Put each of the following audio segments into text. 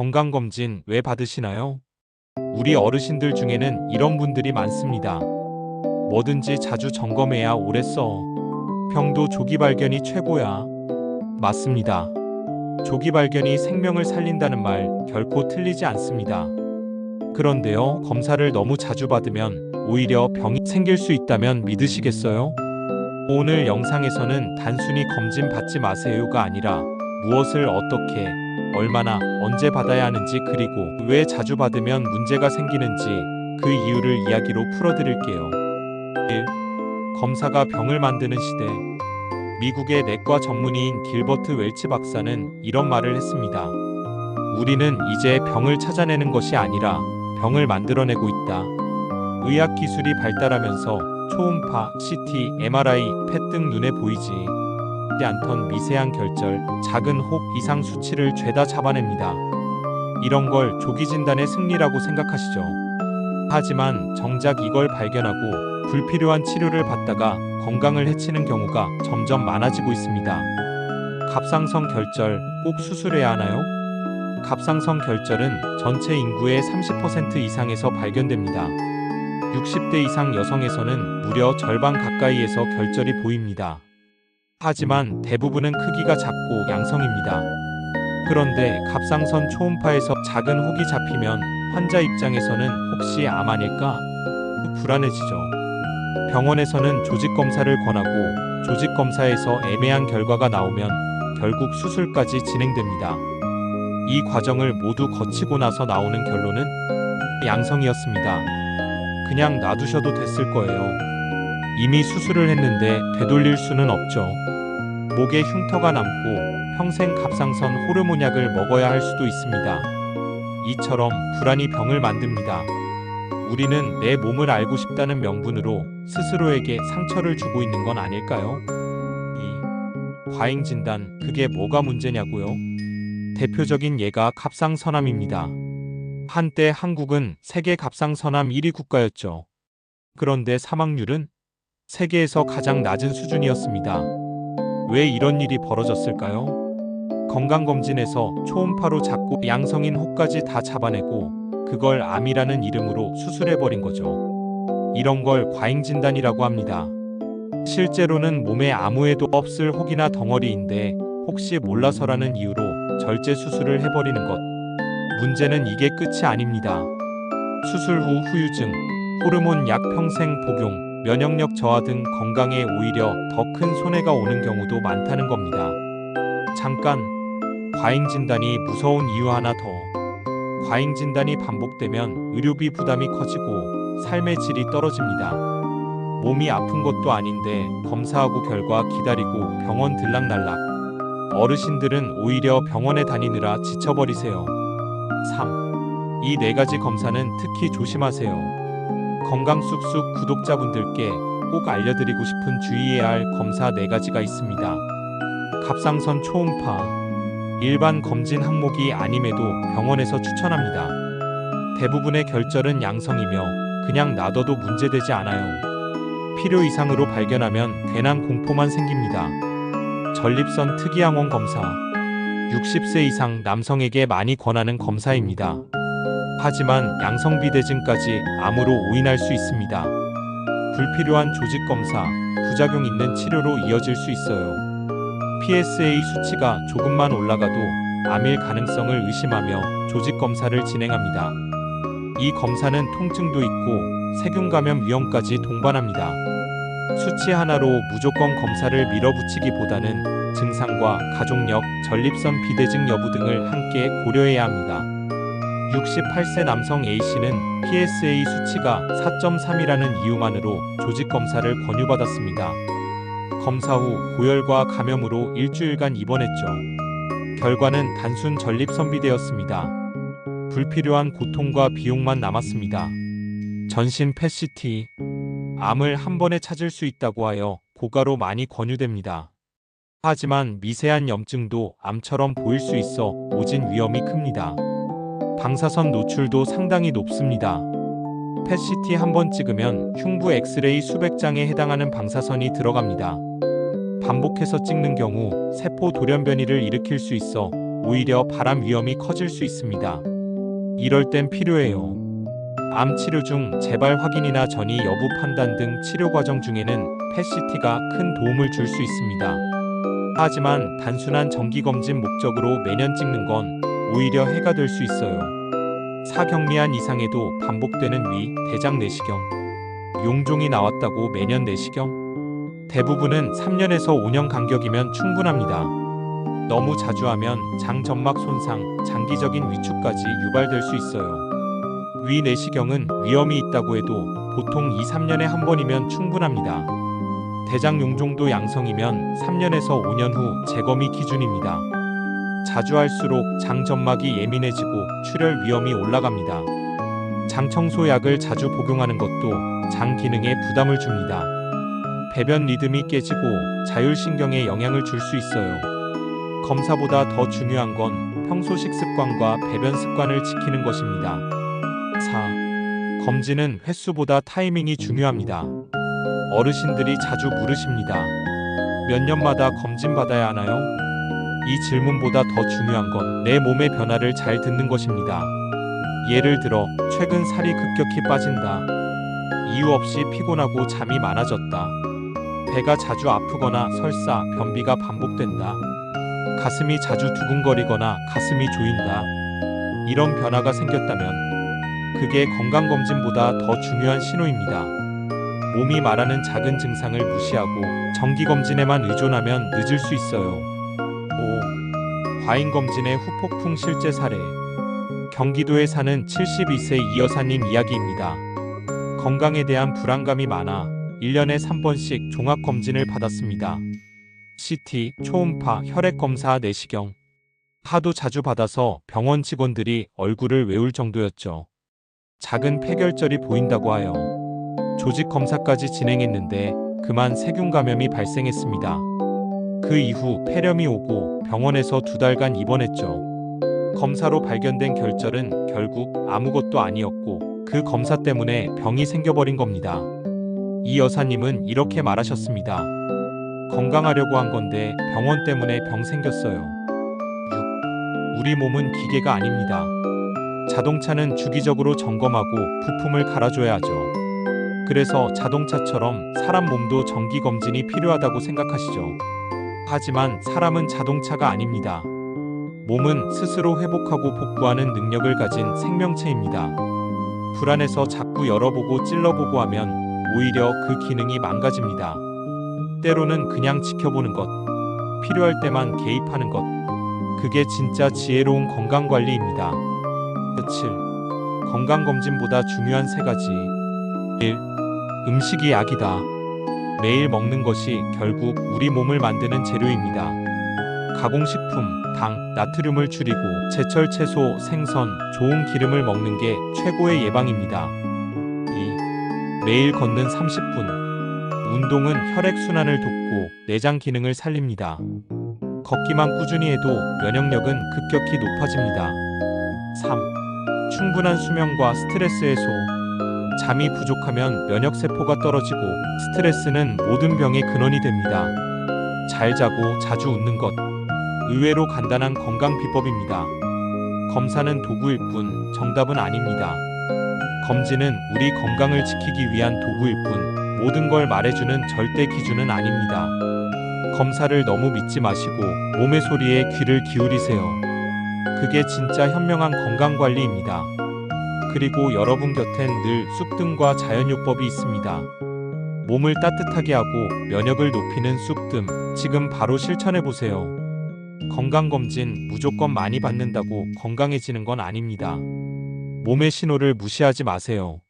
건강검진 왜 받으시나요? 우리 어르신들 중에는 이런 분들이 많습니다. 뭐든지 자주 점검해야 오래 써. 병도 조기 발견이 최고야. 맞습니다. 조기 발견이 생명을 살린다는 말 결코 틀리지 않습니다. 그런데요, 검사를 너무 자주 받으면 오히려 병이 생길 수 있다면 믿으시겠어요? 오늘 영상에서는 단순히 검진 받지 마세요가 아니라 무엇을 어떻게, 얼마나, 언제 받아야 하는지 그리고 왜 자주 받으면 문제가 생기는지 그 이유를 이야기로 풀어드릴게요. 1. 검사가 병을 만드는 시대. 미국의 내과 전문의인 길버트 웰치 박사는 이런 말을 했습니다. 우리는 이제 병을 찾아내는 것이 아니라 병을 만들어내고 있다. 의학 기술이 발달하면서 초음파, CT, MRI, 펫 등 눈에 보이지 않던 미세한 결절, 작은 혹 이상 수치를 죄다 잡아냅니다. 이런 걸 조기 진단의 승리라고 생각하시죠? 하지만 정작 이걸 발견하고 불필요한 치료를 받다가 건강을 해치는 경우가 점점 많아지고 있습니다. 갑상선 결절, 꼭 수술해야 하나요? 갑상선 결절은 전체 인구의 30% 이상에서 발견됩니다. 60대 이상 여성에서는 무려 절반 가까이에서 결절이 보입니다. 하지만 대부분은 크기가 작고 양성입니다. 그런데 갑상선 초음파에서 작은 혹이 잡히면 환자 입장에서는 혹시 암 아닐까? 불안해지죠. 병원에서는 조직 검사를 권하고 조직 검사에서 애매한 결과가 나오면 결국 수술까지 진행됩니다. 이 과정을 모두 거치고 나서 나오는 결론은 양성이었습니다. 그냥 놔두셔도 됐을 거예요. 이미 수술을 했는데 되돌릴 수는 없죠. 목에 흉터가 남고 평생 갑상선 호르몬약을 먹어야 할 수도 있습니다. 이처럼 불안이 병을 만듭니다. 우리는 내 몸을 알고 싶다는 명분으로 스스로에게 상처를 주고 있는 건 아닐까요? 2. 과잉 진단, 그게 뭐가 문제냐고요? 대표적인 예가 갑상선암입니다. 한때 한국은 세계 갑상선암 1위 국가였죠. 그런데 사망률은 세계에서 가장 낮은 수준이었습니다. 왜 이런 일이 벌어졌을까요? 건강검진에서 초음파로 잡고 양성인 혹까지 다 잡아내고 그걸 암이라는 이름으로 수술해버린 거죠. 이런 걸 과잉진단이라고 합니다. 실제로는 몸에 아무 해도 없을 혹이나 덩어리인데 혹시 몰라서라는 이유로 절제 수술을 해버리는 것. 문제는 이게 끝이 아닙니다. 수술 후 후유증, 호르몬 약 평생 복용, 면역력 저하 등 건강에 오히려 더 큰 손해가 오는 경우도 많다는 겁니다. 잠깐, 과잉 진단이 무서운 이유 하나 더. 과잉 진단이 반복되면 의료비 부담이 커지고 삶의 질이 떨어집니다. 몸이 아픈 것도 아닌데 검사하고 결과 기다리고 병원 들락날락. 어르신들은 오히려 병원에 다니느라 지쳐버리세요. 3. 이 4가지 검사는 특히 조심하세요. 건강쑥쑥 구독자분들께 꼭 알려드리고 싶은 주의해야 할 검사 4가지가 있습니다. 갑상선 초음파. 일반 검진 항목이 아님에도 병원에서 추천합니다. 대부분의 결절은 양성이며 그냥 놔둬도 문제되지 않아요. 필요 이상으로 발견하면 괜한 공포만 생깁니다. 전립선 특이항원 검사. 60세 이상 남성에게 많이 권하는 검사입니다. 하지만 양성비대증까지 암으로 오인할 수 있습니다. 불필요한 조직 검사, 부작용 있는 치료로 이어질 수 있어요. PSA 수치가 조금만 올라가도 암일 가능성을 의심하며 조직 검사를 진행합니다. 이 검사는 통증도 있고 세균 감염 위험까지 동반합니다. 수치 하나로 무조건 검사를 밀어붙이기보다는 증상과 가족력, 전립선 비대증 여부 등을 함께 고려해야 합니다. 68세 남성 A씨는 PSA 수치가 4.3이라는 이유만으로 조직 검사를 권유받았습니다. 검사 후 고열과 감염으로 일주일간 입원했죠. 결과는 단순 전립선비대였습니다. 불필요한 고통과 비용만 남았습니다. 전신 펫CT. 암을 한 번에 찾을 수 있다고 하여 고가로 많이 권유됩니다. 하지만 미세한 염증도 암처럼 보일 수 있어 오진 위험이 큽니다. 방사선 노출도 상당히 높습니다. 펫CT 한 번 찍으면 흉부 엑스레이 수백 장에 해당하는 방사선이 들어갑니다. 반복해서 찍는 경우 세포 돌연변이를 일으킬 수 있어 오히려 발암 위험이 커질 수 있습니다. 이럴 땐 필요해요. 암 치료 중 재발 확인이나 전이 여부 판단 등 치료 과정 중에는 펫CT가 큰 도움을 줄 수 있습니다. 하지만 단순한 정기검진 목적으로 매년 찍는 건 오히려 해가 될 수 있어요. 사경미한 이상에도 반복되는 위, 대장 내시경, 용종이 나왔다고 매년 내시경? 대부분은 3년에서 5년 간격이면 충분합니다. 너무 자주 하면 장 점막 손상, 장기적인 위축까지 유발될 수 있어요. 위 내시경은 위험이 있다고 해도 보통 2, 3년에 한 번이면 충분합니다. 대장 용종도 양성이면 3년에서 5년 후 재검이 기준입니다. 자주 할수록 장 점막이 예민해지고 출혈 위험이 올라갑니다. 장 청소약을 자주 복용하는 것도 장 기능에 부담을 줍니다. 배변 리듬이 깨지고 자율신경에 영향을 줄 수 있어요. 검사보다 더 중요한 건 평소 식습관과 배변 습관을 지키는 것입니다. 4. 검진은 횟수보다 타이밍이 중요합니다. 어르신들이 자주 물으십니다. 몇 년마다 검진 받아야 하나요? 이 질문보다 더 중요한 건 내 몸의 변화를 잘 듣는 것입니다. 예를 들어 최근 살이 급격히 빠진다. 이유 없이 피곤하고 잠이 많아졌다. 배가 자주 아프거나 설사, 변비가 반복된다. 가슴이 자주 두근거리거나 가슴이 조인다. 이런 변화가 생겼다면 그게 건강검진보다 더 중요한 신호입니다. 몸이 말하는 작은 증상을 무시하고 정기검진에만 의존하면 늦을 수 있어요. 5. 과잉검진의 후폭풍 실제 사례. 경기도에 사는 72세 이 여사님 이야기입니다. 건강에 대한 불안감이 많아 1년에 3번씩 종합검진을 받았습니다. CT, 초음파, 혈액검사, 내시경. 하도 자주 받아서 병원 직원들이 얼굴을 외울 정도였죠. 작은 폐결절이 보인다고 하여 조직 검사까지 진행했는데 그만 세균 감염이 발생했습니다. 그 이후 폐렴이 오고 병원에서 2달간 입원했죠. 검사로 발견된 결절은 결국 아무것도 아니었고 그 검사 때문에 병이 생겨버린 겁니다. 이 여사님은 이렇게 말하셨습니다. 건강하려고 한 건데 병원 때문에 병 생겼어요. 6. 우리 몸은 기계가 아닙니다. 자동차는 주기적으로 점검하고 부품을 갈아줘야 하죠. 그래서 자동차처럼 사람 몸도 정기검진이 필요하다고 생각하시죠. 하지만 사람은 자동차가 아닙니다. 몸은 스스로 회복하고 복구하는 능력을 가진 생명체입니다. 불안해서 자꾸 열어보고 찔러보고 하면 오히려 그 기능이 망가집니다. 때로는 그냥 지켜보는 것, 필요할 때만 개입하는 것, 그게 진짜 지혜로운 건강관리입니다. 7. 건강검진보다 중요한 3가지. 1. 음식이 약이다. 매일 먹는 것이 결국 우리 몸을 만드는 재료입니다. 가공식품, 당, 나트륨을 줄이고 제철 채소, 생선, 좋은 기름을 먹는 게 최고의 예방입니다. 2. 매일 걷는 30분. 운동은 혈액순환을 돕고 내장 기능을 살립니다. 걷기만 꾸준히 해도 면역력은 급격히 높아집니다. 3. 충분한 수면과 스트레스 해소. 잠이 부족하면 면역세포가 떨어지고 스트레스는 모든 병의 근원이 됩니다. 잘 자고 자주 웃는 것. 의외로 간단한 건강 비법입니다. 검사는 도구일 뿐 정답은 아닙니다. 검진은 우리 건강을 지키기 위한 도구일 뿐 모든 걸 말해주는 절대 기준은 아닙니다. 검사를 너무 믿지 마시고 몸의 소리에 귀를 기울이세요. 그게 진짜 현명한 건강관리입니다. 그리고 여러분 곁엔 늘 쑥뜸과 자연요법이 있습니다. 몸을 따뜻하게 하고 면역을 높이는 쑥뜸, 지금 바로 실천해보세요. 건강검진 무조건 많이 받는다고 건강해지는 건 아닙니다. 몸의 신호를 무시하지 마세요.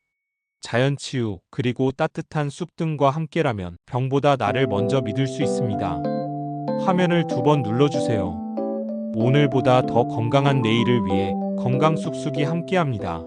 자연치유, 그리고 따뜻한 쑥뜸과 함께라면 병보다 나를 먼저 믿을 수 있습니다. 화면을 2번 눌러주세요. 오늘보다 더 건강한 내일을 위해 건강 쑥쑥이 함께합니다.